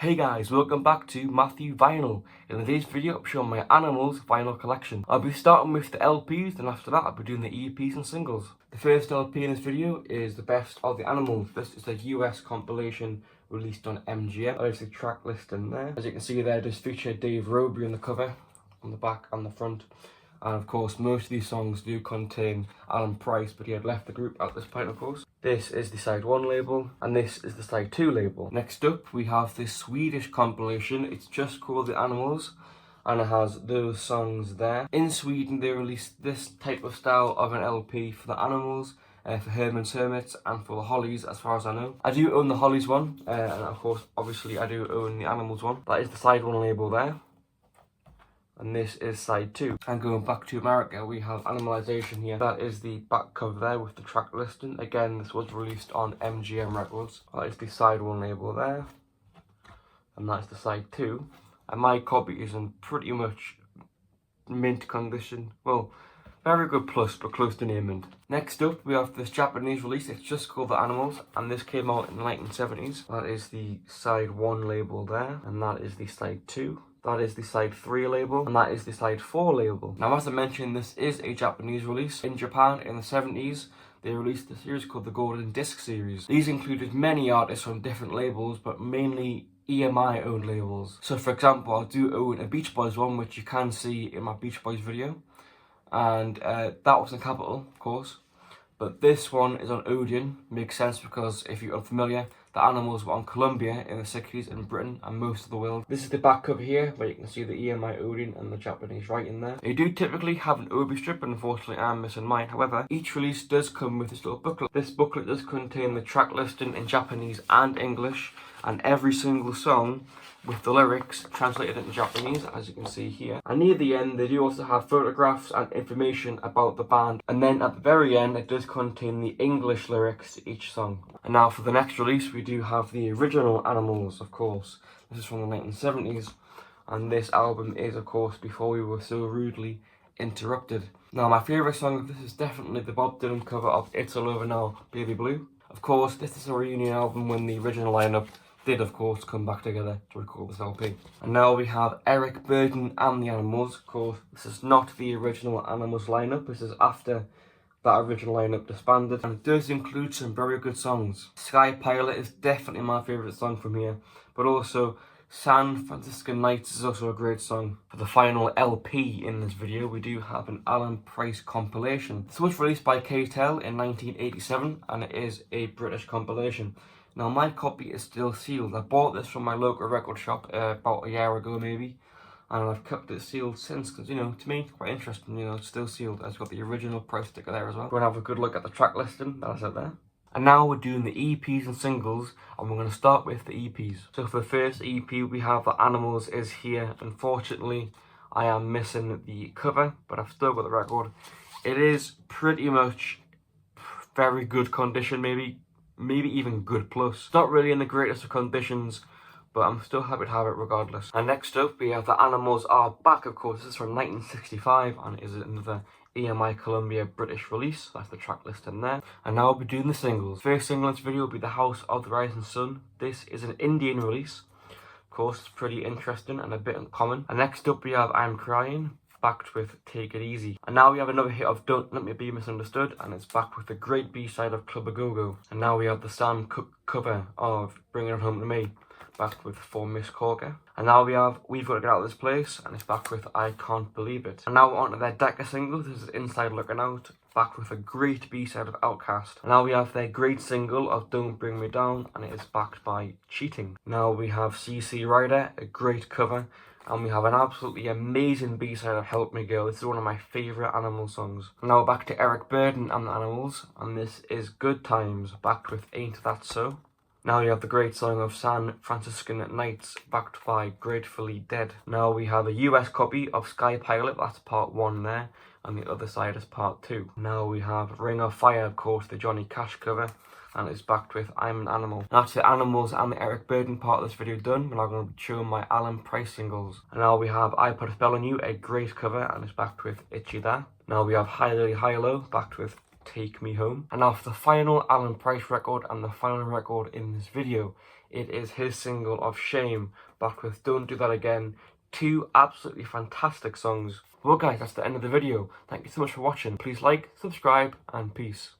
Hey guys, welcome back to Matthew Vinyl. In today's video, I'm showing my Animals vinyl collection. I'll be starting with the LPs, and after that I'll be doing the EPs and singles. The first LP in this video is the best of the Animals. This is a US compilation released on MGM. There's the track list in there. As you can see there, does feature Dave Roby on the cover, on the back and the front. And of course, most of these songs do contain Alan Price, but he had left the group at this point, of course. This is the side 1 label, and this is the side 2 label. Next up, we have this Swedish compilation. It's just called The Animals, and it has those songs there. In Sweden, they released this type of style of an LP for The Animals, for Herman's Hermits, and for the Hollies, as far as I know. I do own the Hollies one, and of course, obviously, I do own the Animals one. That is the side 1 label there. And this is side 2. And going back to America, we have Animalization here. That is the back cover there with the track listing. Again, this was released on MGM Records. That is the side 1 label there. And that's the side 2. And my copy is in pretty much mint condition. Well, very good plus, but close to near mint. Next up, we have this Japanese release. It's just called The Animals, and this came out in the 1970s. That is the side 1 label there, and that is the side 2. That is the side 3 label, and that is the side 4 label. Now, as I mentioned, this is a Japanese release. In Japan, in the 70s, they released a series called the Golden Disc series. These included many artists from different labels, but mainly EMI owned labels. So for example, I do own a Beach Boys one, which you can see in my Beach Boys video. And that was in Capitol, of course. But this one is on Odeon. Makes sense because if you're unfamiliar, the Animals were on Columbia in the 60s in Britain and most of the world. This is the back cover here, where you can see the EMI Odeon and the Japanese writing there. They do typically have an obi strip, and unfortunately I'm missing mine. However, each release does come with this little booklet. This booklet does contain the track listing in Japanese and English, and every single song with the lyrics translated into Japanese, as you can see here. And near the end, they do also have photographs and information about the band. And then at the very end, it does contain the English lyrics to each song. And now for the next release, we do have the original Animals, of course. This is from the 1970s. And this album is, of course, Before We Were So Rudely Interrupted. Now, my favourite song of this is definitely the Bob Dylan cover of It's All Over Now, Baby Blue. Of course, this is a reunion album when the original lineup did, of course, come back together to record this LP. And now we have Eric Burdon and the Animals. Of course, this is not the original Animals lineup. This is after that original lineup disbanded, and it does include some very good songs. Sky Pilot is definitely my favourite song from here, but also San Francisco Nights is also a great song. For the final LP in this video, we do have an Alan Price compilation. This was released by KTEL in 1987, and it is a British compilation. Now, my copy is still sealed. I bought this from my local record shop about a year ago, maybe. And I've kept it sealed since, because, you know, to me, it's quite interesting, you know, it's still sealed. It's got the original price sticker there as well. We're going to have a good look at the track listing that's out there. And now we're doing the EPs and singles, and we're going to start with the EPs. So for the first EP, we have The Animals is here. Unfortunately, I am missing the cover, but I've still got the record. It is pretty much very good condition, maybe even good plus. It's not really in the greatest of conditions, but I'm still happy to have it regardless. And next up, we have The Animals Are Back, of course. This is from 1965, and it is another EMI Columbia British release. That's the track list in there. And now we'll be doing the singles. First single in this video will be The House of the Rising Sun. This is an Indian release. Of course, it's pretty interesting and a bit uncommon. And next up, we have I'm Crying, backed with Take It Easy. And now we have another hit of Don't Let Me Be Misunderstood, and it's backed with the great B-side of Club A Go-Go. And now we have the Sam Cooke cover of Bring It Home to Me, backed with For Miss Corker. And now we have We've Got to Get Out of This Place, and it's backed with I Can't Believe It. And now we're on to their Decca single. This is Inside Looking Out, backed with a great B-side of Outcast. And now we have their great single of Don't Bring Me Down, and it is backed by Cheating. Now we have CC Rider, a great cover. And we have an absolutely amazing B-side of Help Me Girl. This is one of my favourite Animal songs. Now back to Eric Burdon and the Animals, and this is Good Times, backed with Ain't That So. Now we have the great song of San Franciscan Nights, backed by Gratefully Dead. Now we have a US copy of Sky Pilot, that's part 1 there, and the other side is part 2. Now we have Ring of Fire, of course, the Johnny Cash cover, and it's backed with I'm an Animal. Now to the Animals and the Eric Burdon part of this video done, we're now going to be showing my Alan Price singles. And now we have I Put a Spell on You, a great cover, and it's backed with Itchy There. Now we have High Lily High Low, backed with Take Me Home. And now for the final Alan Price record and the final record in this video it is his single of Shame, back with Don't Do That Again. Two absolutely fantastic songs. Well guys, that's the end of the video. Thank you so much for watching. Please like, subscribe, and peace.